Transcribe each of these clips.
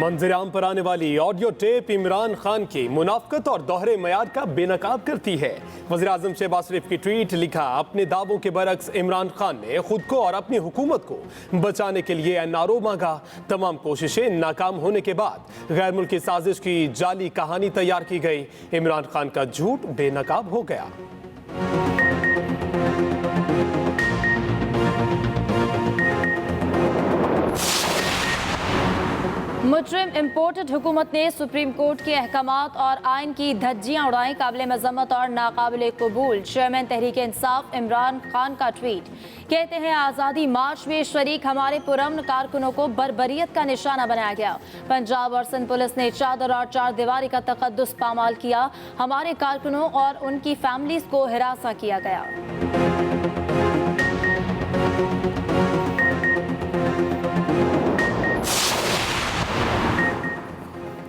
मंजर-ए-आम पर आने वाली ऑडियो टेप इमरान खान की मुनाफकत और दोहरे मयार का बेनकाब करती है। वज़ीर-ए-आज़म शहबाज शरीफ की ट्वीट लिखा, अपने दावों के बरक्स इमरान खान ने खुद को और अपनी हुकूमत को बचाने के लिए एनआरओ मांगा। तमाम कोशिशें नाकाम होने के बाद गैर मुल्की साजिश की जाली कहानी तैयार की गई। इमरान खान का झूठ बेनकाब हो गया। मुजरिम इम्पोर्टेड हुकूमत ने सुप्रीम कोर्ट के अहकामात और आइन की धज्जियां उड़ाई। काबिल मजम्मत और नाकाबिल कबूल। चेयरमैन तहरीक इंसाफ इमरान खान का ट्वीट, कहते हैं आज़ादी मार्च में शरीक हमारे पुरअमन कारकुनों को बर्बरियत का निशाना बनाया गया। पंजाब और सिंध पुलिस ने चादर और चार दीवारी का तकद्दुस पामाल किया। हमारे कारकुनों और उनकी फैमिलीज को हिरासा किया गया।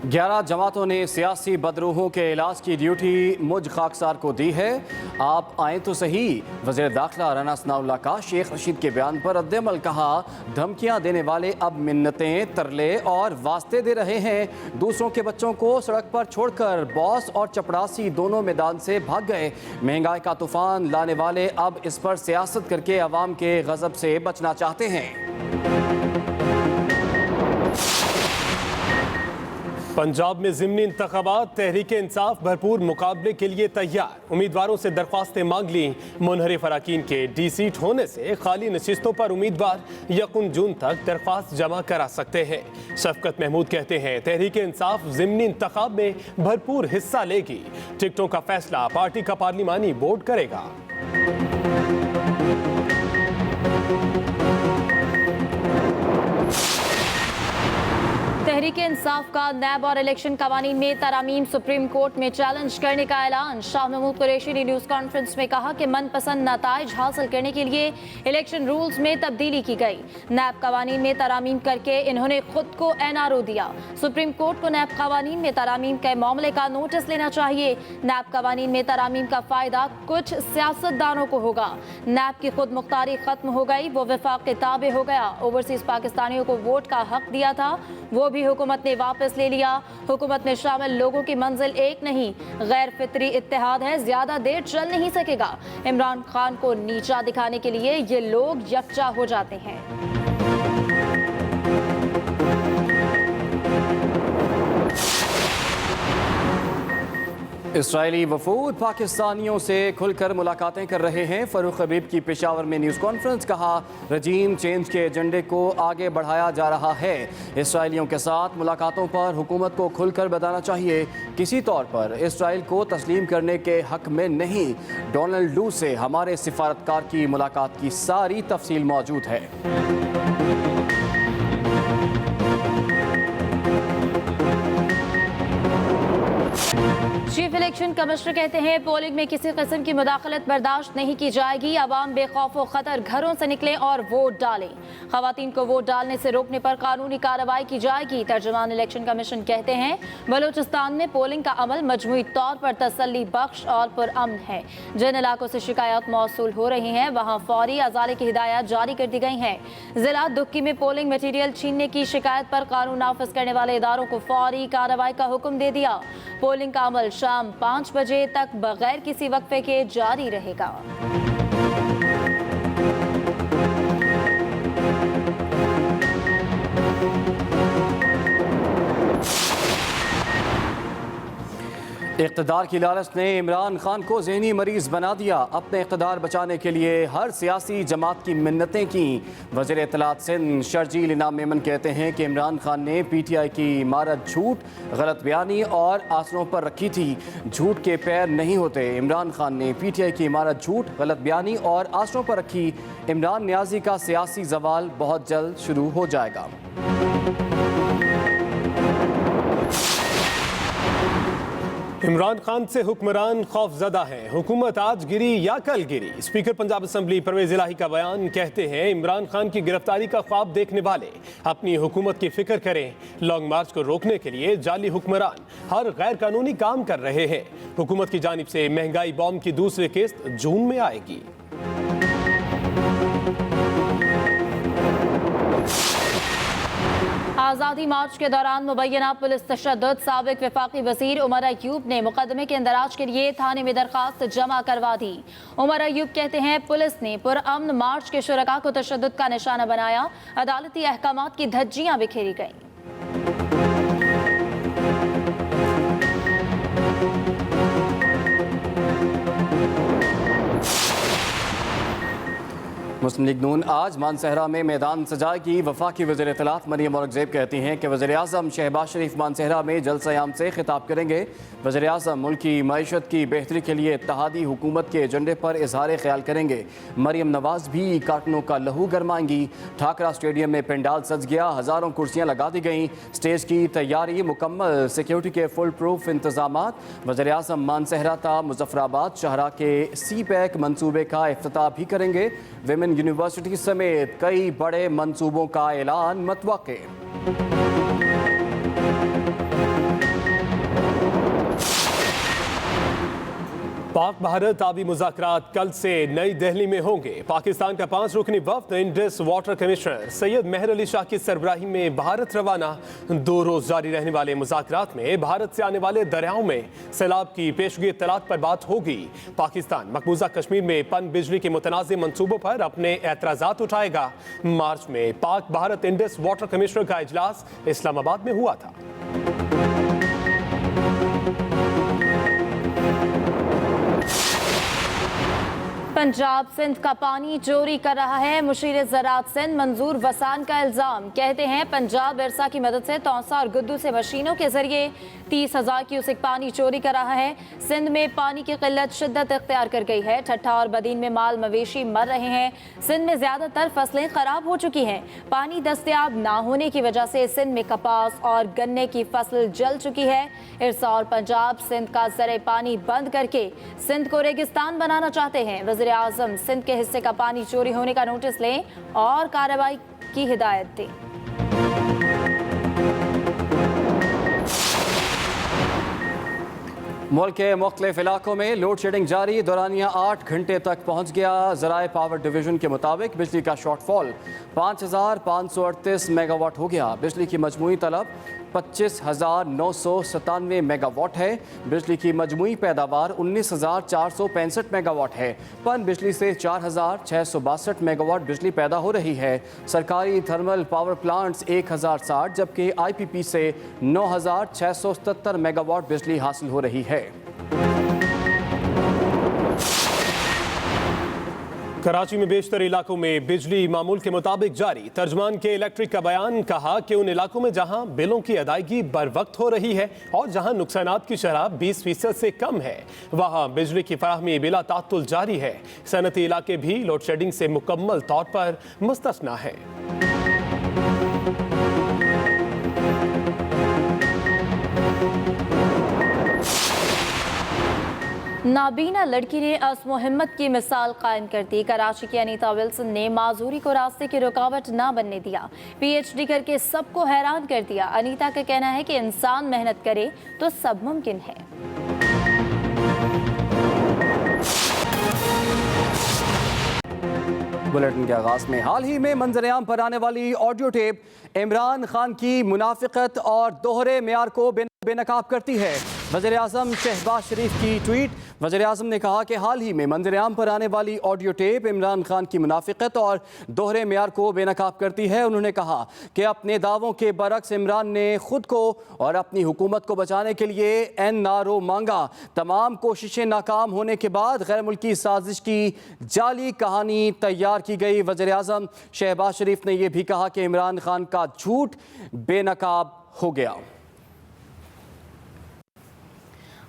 11 जमातों ने सियासी बदरूहों के इलाज की ड्यूटी मुझ खाकसार को दी है। आप आए तो सही। वज़ीर दाखिला राना सनाउल्लाह का शेख रशीद के बयान पर रद्द-ए-अमल, कहा धमकियां देने वाले अब मिन्नतें, तरले और वास्ते दे रहे हैं। दूसरों के बच्चों को सड़क पर छोड़कर बॉस और चपड़ासी दोनों मैदान से भाग गए। महंगाई का तूफान लाने वाले अब इस पर सियासत करके अवाम के गज़ब से बचना चाहते हैं। पंजाब में ज़िमनी इंतखाबात, तहरीक इंसाफ भरपूर मुकाबले के लिए तैयार। उम्मीदवारों से दरख्वास्तें मांग ली। मुनहरिफ अरकान के डी सीट होने से खाली नशिस्तों पर उम्मीदवार 1 जून तक दरख्वास्त जमा करा सकते हैं। शफकत महमूद कहते हैं तहरीक इंसाफ ज़िमनी इंतखाब में भरपूर हिस्सा लेगी। टिकटों का फैसला पार्टी का पार्लिमानी बोर्ड करेगा। तहरीक इंसाफ का नैब और इलेक्शन कवानीन में तरामीम सुप्रीम कोर्ट में चैलेंज करने का ऐलान। शाह महमूद कुरैशी ने न्यूज़ कॉन्फ्रेंस में कहा कि मनपसंद नताइज हासिल करने के लिए इलेक्शन रूल्स में तब्दीली की गई। नैब कवानीन में तरामीम करके इन्होंने खुद को एनआरओ दिया। सुप्रीम कोर्ट को नैब कवानीन में तरामीम के मामले का नोटिस लेना चाहिए। नैब कवानीन में तरामीम का फ़ायदा कुछ सियासतदानों को होगा। नैब की खुद मुख्तारी खत्म हो गई, वो वफाक के ताबे हो गया। ओवरसीज पाकिस्तानियों को वोट का हक दिया था, वो भी हुकूमत ने वापस ले लिया। हुकूमत में शामिल लोगों की मंजिल एक नहीं, गैर फितरी इत्तेहाद है, ज्यादा देर चल नहीं सकेगा। इमरान खान को नीचा दिखाने के लिए ये लोग यकजा हो जाते हैं। इसराइली वफूद पाकिस्तानियों से खुलकर मुलाकातें कर रहे हैं। फ़रूख हबीब की पेशावर में न्यूज़ कॉन्फ्रेंस, कहा रजीम चेंज के एजेंडे को आगे बढ़ाया जा रहा है। इसराइलियों के साथ मुलाकातों पर हुकूमत को खुलकर बताना चाहिए, किसी तौर पर इसराइल को तस्लीम करने के हक में नहीं। डोनाल्ड लू से हमारे सिफारतकार की मुलाकात की सारी तफसील मौजूद है। चीफ इलेक्शन कमिश्नर कहते हैं पोलिंग में किसी किस्म की मुदाखलत बर्दाश्त नहीं की जाएगी। अवाम बेखौफ व खतर घरों से निकलें और वोट डालें। खवातीन को वोट डालने से रोकने पर कानूनी कार्रवाई की जाएगी। तर्जुमान इलेक्शन कमीशन कहते हैं बलूचिस्तान में पोलिंग का अमल मजमूई तौर पर तसल्ली बख्श और पुरअमन है। जिन इलाकों से शिकायत मौसूल हो रही हैं वहाँ फौरी अजाले की हिदायत जारी कर दी गई हैं। जिला दुक्की में पोलिंग मटीरियल छीनने की शिकायत पर कानून नाफिज करने वाले इदारों को फौरी कार्रवाई का हुक्म दे दिया। पोलिंग का अमल शाम 5 बजे तक बगैर किसी वक्फे के जारी रहेगा। इक़्तिदार की लालच ने इमरान खान को ज़हनी मरीज बना दिया। अपने इक़्तिदार बचाने के लिए हर सियासी जमात की मिन्नतें की। वज़ीर इत्तलात सिंध शर्जील इनाम मेमन कहते हैं कि इमरान खान ने PTI की इमारत झूठ, गलत बयानी और आसरों पर रखी थी। झूठ के पैर नहीं होते। इमरान खान ने PTI की इमारत झूठ, गलत बयानी और आसरों पर रखी। इमरान नियाज़ी का सियासी ज़वाल बहुत जल्द शुरू हो जाएगा। इमरान खान से हुक्मरान खौफजदा हैं। हुकूमत आज गिरी या कल गिरी। स्पीकर पंजाब असम्बली परवेज इलाही का बयान, कहते हैं इमरान खान की गिरफ्तारी का ख्वाब देखने वाले अपनी हुकूमत की फिक्र करें। लॉन्ग मार्च को रोकने के लिए जाली हुक्मरान हर गैर कानूनी काम कर रहे हैं। हुकूमत की जानिब से महंगाई बॉम्ब की दूसरी किस्त जून में आएगी। आज़ादी मार्च के दौरान मुबैना पुलिस तशद्दुद, साबिक वफाकी वजीर उमर अयूब ने मुकदमे के इंदराज के लिए थाने में दरखास्त जमा करवा दी। उमर अयूब कहते हैं पुलिस ने पुरअमन मार्च के शुरका को तशद्दुद का निशाना बनाया, अदालती अहकामात की धज्जियां बिखेरी गईं। मुस्लिम लीग नून आज मानसहरा में मैदान सजाएगी। वफाकी वज़ीर इत्तलात मरियम औरंगज़ेब कहती हैं कि वज़ीर आज़म शहबाज शरीफ मानसहरा में जलसा-ए-आम से खिताब करेंगे। वज़ीर आज़म मुल्क की मईशत की बेहतरी के लिए इत्तेहादी हुकूमत के एजेंडे पर इजहार ख्याल करेंगे। मरियम नवाज भी कारकुनों का लहू गरमाएंगी। ठाकरा स्टेडियम में पंडाल सज गया, हज़ारों कुर्सियाँ लगा दी गईं। स्टेज की तैयारी मुकम्मल, सिक्योरिटी के फुल प्रूफ इंतजामात। वज़ीर आज़म मानसहरा ता मुजफ्फराबाद शाहरा के सी पैक मनसूबे का इफ्तिताह भी करेंगे। विमेन यूनिवर्सिटी समेत कई बड़े मंसूबों का ऐलान मतवक्के। पाक भारत आबी मुज़ाकरात कल से नई दिल्ली में होंगे। पाकिस्तान का 5 रुकनी वफ्द इंडस वाटर कमिश्नर सैयद मेहर अली शाह की सरबराही में भारत रवाना। 2 रोज जारी रहने वाले मुज़ाकरात में भारत से आने वाले दरियाओं में सैलाब की पेशगी इत्तलात पर बात होगी। पाकिस्तान मकबूजा कश्मीर में पन बिजली के मुतनाज़ मंसूबों पर अपने एतराज़ात उठाएगा। मार्च में Pak Bharat Indus water commissioner का इजलास इस्लामाबाद में हुआ था। पंजाब सिंध का पानी चोरी कर रहा है। मुशीर ज़राअत सिंध मंजूर वसान का इल्ज़ाम। कहते हैं पंजाब इरसा की मदद से तौसा और गुद्दू से मशीनों के जरिए 30,000 क्यूसेक पानी चोरी कर रहा है। सिंध में पानी की किल्लत शिद्दत इख्तियार कर गई है। ठट्ठा और बदीन में माल मवेशी मर रहे हैं। सिंध में ज़्यादातर फसलें खराब हो चुकी हैं। पानी दस्तयाब ना होने की वजह से सिंध में कपास और गन्ने की फसल जल चुकी है। इरसा और पंजाब सिंध का ज़रे पानी बंद करके सिंध को रेगिस्तान बनाना चाहते हैं। वज़ीर आज़म सिंध के हिस्से का पानी चोरी होने का नोटिस लें और कार्रवाई की हिदायत दें। मुल्क के मुख्तलिफ इलाकों में लोड शेडिंग जारी। दौरानिया 8 घंटे तक पहुँच गया। ज़राए पावर डिवीज़न के मुताबिक बिजली का शॉर्टफॉल 5,538 मेगावाट हो गया। बिजली की मजमूई तलब 25,997 मेगावाट है। बिजली की मजमूई पैदावार 19,465 मेगावाट है। पन बिजली से 4,662 मेगावाट बिजली पैदा हो रही है। सरकारी थर्मल पावर प्लांट्स 1,060 जबकि IPP से 9,677 मेगावाट बिजली हासिल हो रही है। कराची में बेशतर इलाकों में बिजली मामूल के मुताबिक जारी। तर्जमान के इलेक्ट्रिक का बयान, कहा कि उन इलाकों में जहां बिलों की अदायगी बर वक्त हो रही है और जहां नुकसानात की शरह 20% से कम है वहां बिजली की फराहमी बिला तात्तुल जारी है। सनती इलाके भी लोड शेडिंग से मुकम्मल तौर पर मुस्तस्ना है। नाबीना लड़की ने अज़्म हिम्मत की मिसाल कायम कर दी। कराची की अनीता विल्सन ने माजूरी को रास्ते की रुकावट ना बनने दिया। PhD करके सबको हैरान कर दिया। अनीता का कहना है कि इंसान मेहनत करे तो सब मुमकिन है। बुलेटिन के आगाज में हाल ही में मंजरेआम पर आने वाली ऑडियो टेप इमरान खान की मुनाफिकत और दोहरे मेयार को बेनकाब करती है। वज़ीर आज़म शहबाज शरीफ की ट्वीट। वज़ीर आज़म ने कहा कि हाल ही में मंजरेआम पर आने वाली ऑडियो टेप इमरान खान की मुनाफिकत और दोहरे मेयार को बेनकाब करती है। उन्होंने कहा कि अपने दावों के बरक्स इमरान ने खुद को और अपनी हुकूमत को बचाने के लिए NRO मांगा। तमाम कोशिशें नाकाम होने के बाद गैर मुल्की साजिश की जाली कहानी तैयार की गई। वज़ीर आज़म शहबाज शरीफ ने यह भी कहा कि इमरान खान का झूठ बेनकाब हो गया।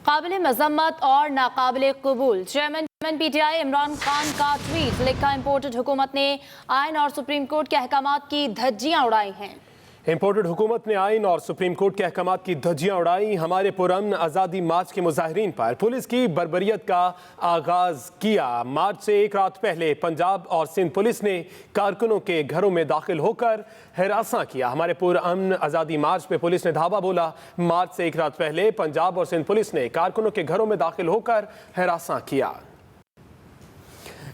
काबिल मजम्मत और नाकाबिल कबूल। चेयरमैन PTI इमरान खान का ट्वीट। लिखा, इम्पोर्टेड हुकूमत ने आइन और सुप्रीम कोर्ट के अहकामात की धज्जियां उड़ाई हैं। इम्पोर्टेड हुकूमत ने आइन और सुप्रीम कोर्ट के अहकामात की धज्जियां उड़ाई। हमारे पुरअमन आज़ादी मार्च के मुजाहिरीन पर पुलिस की बर्बरियत का आगाज किया। मार्च से एक रात पहले पंजाब और सिंध पुलिस ने कारकुनों के घरों में दाखिल होकर हिरासा किया। हमारे पुरअमन आज़ादी मार्च पे पुलिस ने धावा बोला। मार्च से एक रात पहले पंजाब और सिंध पुलिस ने कारकुनों के घरों में दाखिल होकर हिरासा किया।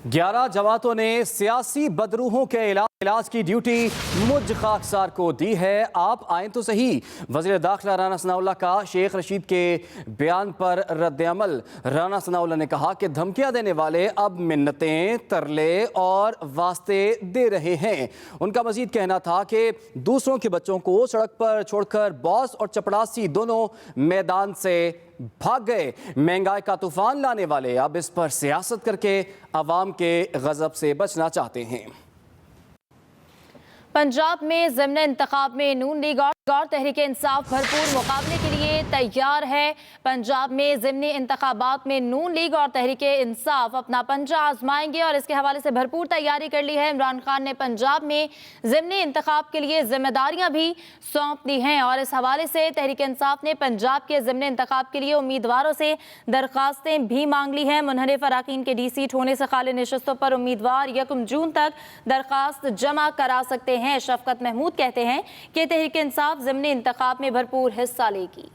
11 जमातों ने सियासी बदरूहों के इलाज इलाज की ड्यूटी मुझ खाकसार को दी है, आप आए तो सही। वज़ीर दाखिला राना सनाउल्लाह का शेख रशीद के बयान पर रद्द-ए-अमल। राना सनाउल्लाह ने कहा कि धमकियां देने वाले अब मिन्नतें, तरले और वास्ते दे रहे हैं। उनका मजीद कहना था कि दूसरों के बच्चों को सड़क पर छोड़कर बॉस और चपड़ासी दोनों मैदान से भाग गए। महंगाई का तूफान लाने वाले अब इस पर सियासत करके अवाम के गजब से बचना चाहते हैं। पंजाब में ज़िम्नी इंतखाब में नून लीग और तहरीक इंसाफ भरपूर मुकाबले के लिए तैयार है। पंजाब में ज़िम्नी इंतखाबात में नून लीग और तहरीक इंसाफ अपना पंजा आजमाएंगे और इसके हवाले से भरपूर तैयारी कर ली है। इमरान खान ने पंजाब में ज़िम्नी इंतखाब के लिए जिम्मेदारियां भी सौंप दी हैं और इस हवाले से तहरीक इंसाफ ने पंजाब के ज़िम्नी इंतखाब के लिए उम्मीदवारों से दरख्वास्तें भी मांग ली हैं। मुनहरिफ अराकीन के डी सीट होने से खाली नशस्तों पर उम्मीदवार 1 जून तक दरख्वास्त जमा करा सकते हैं। शफकत महमूद कहते हैं कि तहरीक इंसाफ ज़िम्नी इंतखाब में भरपूर हिस्सा लेगी।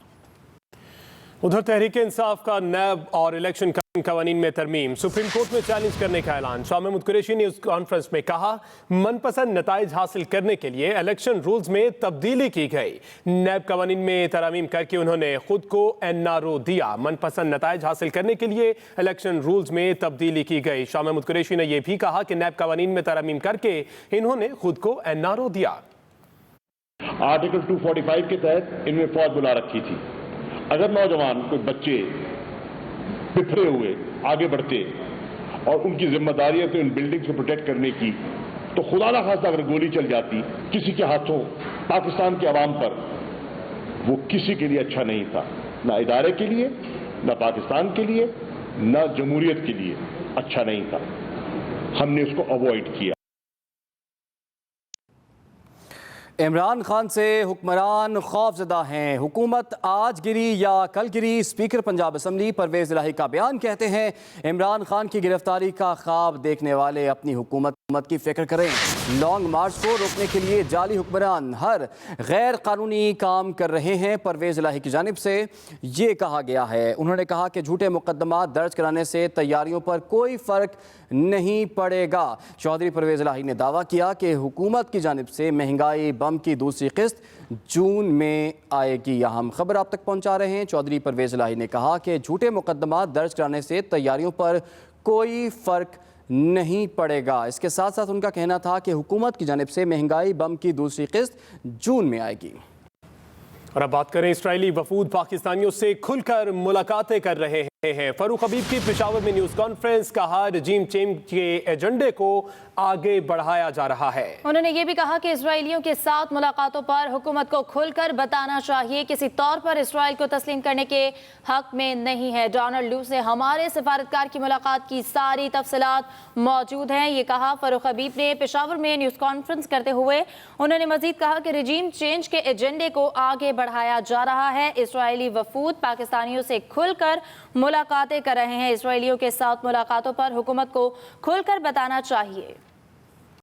उधर तहरीक इंसाफ का नैब और इलेक्शन कवानीन में तरमीम, सुप्रीम कोर्ट में चैलेंज करने का ऐलान। शाह महमूद कुरैशी ने उस कॉन्फ्रेंस में कहा, मनपसंद नताइज हासिल करने के लिए इलेक्शन रूल्स में तब्दीली की गई। नैब कवानीन में तरमीम करके उन्होंने खुद को NRO दिया। मनपसंद नताइज हासिल करने के लिए इलेक्शन रूल्स में तब्दीली की गई। शाह महमूद कुरैशी ने यह भी कहा कि नैब कवानीन में तरमीम करके इन्होंने खुद को NRO दिया। आर्टिकल 245 के तहत इनमें फौज बुला रखी थी। अगर नौजवान कोई बच्चे बिखरे हुए आगे बढ़ते और उनकी जिम्मेदारी है तो इन बिल्डिंग्स को प्रोटेक्ट करने की, तो खुदा ना खास्ता अगर गोली चल जाती किसी के हाथों पाकिस्तान के अवाम पर, वो किसी के लिए अच्छा नहीं था, ना इदारे के लिए, ना पाकिस्तान के लिए, ना जमहूरियत के लिए अच्छा नहीं था। हमने उसको अवॉइड किया। इमरान खान से हुक्मरान खौफजदा हैं। हुकूमत आज गिरी या कल गिरी। स्पीकर पंजाब असम्बली परवेज इलाही का बयान कहते हैं, इमरान खान की गिरफ्तारी का ख्वाब देखने वाले अपनी हुकूमत की फिक्र करें। लॉन्ग मार्च को रोकने के लिए जाली हुक्मरान हर गैर कानूनी काम कर रहे हैं। परवेज इलाही की जानिब से ये कहा गया है। उन्होंने कहा कि झूठे मुकदमा दर्ज कराने से तैयारियों पर कोई फ़र्क नहीं पड़ेगा। चौधरी परवेज इलाही ने दावा किया कि हुकूमत की जानिब से महंगाई बम की दूसरी किस्त जून में आएगी। यह हम खबर आप तक पहुंचा रहे हैं। चौधरी परवेज इलाही ने कहा कि झूठे मुकदमा दर्ज कराने से तैयारियों पर कोई फ़र्क नहीं पड़ेगा। इसके साथ साथ उनका कहना था कि हुकूमत की जानिब से महंगाई बम की दूसरी किस्त जून में आएगी। और अब बात करें, इस्राएली वफूद पाकिस्तानियों से खुलकर मुलाकातें कर रहे हैं। फरूख हबीब की पेशावर में न्यूज़ कॉन्फ्रेंस, कहा रजीम चेंज के एजेंडे को आगे बढ़ाया जा रहा है। उन्होंने ये भी कहा कि इजरायलियों के साथ मुलाकातों पर हुकूमत को खुलकर बताना चाहिए, किसी तौर पर इसराइल को तस्लीम करने के हक में नहीं है। डोनाल्ड लू से हमारे सिफारतकार की मुलाकात की सारी तफसीलात मौजूद हैं, ये कहा फरूख हबीब ने पेशावर में न्यूज़ कॉन्फ्रेंस करते हुए। उन्होंने मजीद कहा कि रजीम चेंज के एजेंडे को आगे बढ़ाया जा रहा है। इसराइली वफूद पाकिस्तानियों से खुलकर मुलाकातें कर रहे हैं। इसराइलियों के साथ मुलाकातों पर हुकूमत को खुलकर बताना चाहिए।